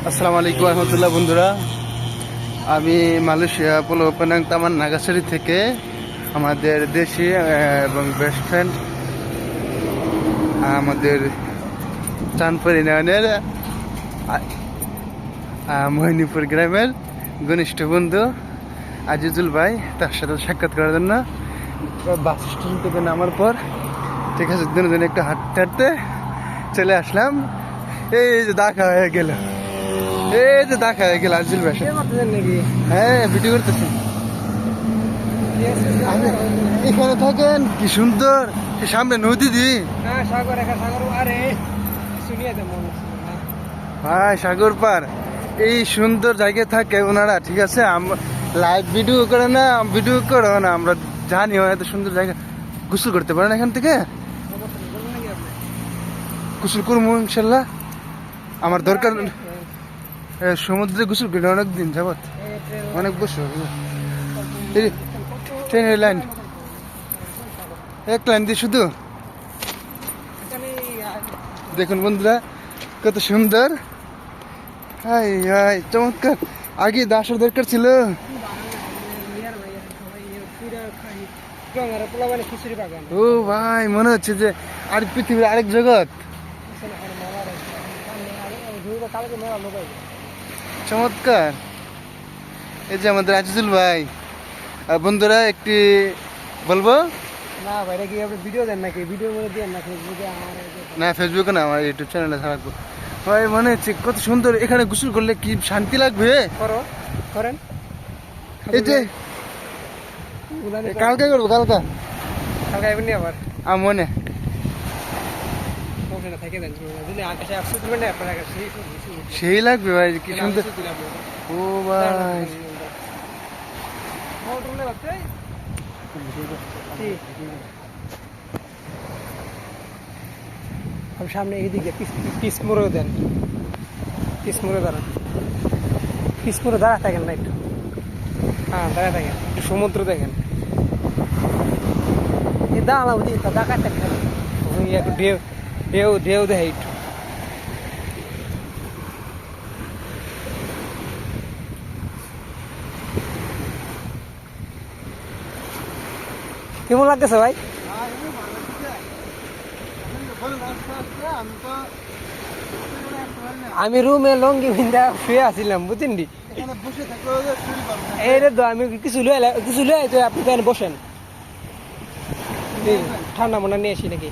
আসসালামু আলাইকুম রহমতুল্লাহ বন্ধুরা, আমি মালয়েশিয়া পোলো পেনাং তামান নাগাসারি থেকে আমাদের দেশি এবং বেস্ট ফ্রেন্ড আমাদের চাঁদপুর ইউনিয়নের মোহিনীপুর গ্রামের ঘনিষ্ঠ বন্ধু আজিজুল ভাই, তার সাথে সাক্ষাৎ করার জন্য বাস স্টেশন থেকে নামার পর ঠিক আছে দুজনে একটু হাঁটতে হাঁটতে চলে আসলাম। এই যে দেখা হয়ে গেল, এই যে দেখা হয়ে গেল আজিজুল ভাই। হ্যাঁ, ভিডিও করতেছি। এখানে থাকেন, কি সুন্দর সামনে নদী দি ভাই, সাগর পার। এই সুন্দর জায়গায় থাকে ওনারা, ঠিক আছে। লাইভ ভিডিও করে না, ভিডিও করো না, আমরা জানি এত সুন্দর জায়গা। গোসল করতে পারেন এখান থেকে? গোসল করবো ইনশাল্লাহ, আমার দরকার। সমুদ্রে গোসল করি অনেক দিন যাবত, অনেক বছর। ট্রেনের লাইন এক লাইন দিয়ে শুধু দেখুন বন্ধুরা, কত সুন্দর। হাই হাই, চমৎকার। আগে আসার দরকার ছিল। ও ভাই, মনে হচ্ছে যে আর পৃথিবীর আরেক জগৎ। চমৎকার। এই যে আমাদের আজিজুল ভাই। বন্ধুরা একটি বলবো না ভাই, কি আপনি ভিডিও দেন নাকি? ভিডিও করে দেন না ফেসবুকে? না, ফেসবুকে না, আমার ইউটিউব চ্যানেলে থাকবো। ভাই মনে হচ্ছে কত সুন্দর। এখানে গোসল করলে কি শান্তি লাগবে। করেন। এই যে কালকে করবো, কালকে এমনি আবার মনে থেকে দেন, যদি আকাশে আপসে দিবেন না আপনার আকাশে সেই লাগবে ভাই, কি সুন্দর। ও ভাই, সামনে এইদিকে পিস মোড়ে দেন, পিস মোড়ে দাঁড়ান, পিস মোড়ে দাঁড়া থাকেন না একটু। হ্যাঁ, দাঁড়া থাকেন, একটু সমুদ্র দেখেন। এই দাঁড়া বুঝি দেখা থাকেন, একটু ঢেউ ঢেউ ঢেউ দেখে একটু। কেমন লাগতেছে ভাই? আমি রুমে লঙ্গি বিন্দা শুয়ে আসছিলাম, বুঝছেন? এই রে তো আমি কিছু লয়ে তো আপনি তো বসেন। ঠান্ডা মনে নিয়ে আসি নাকি?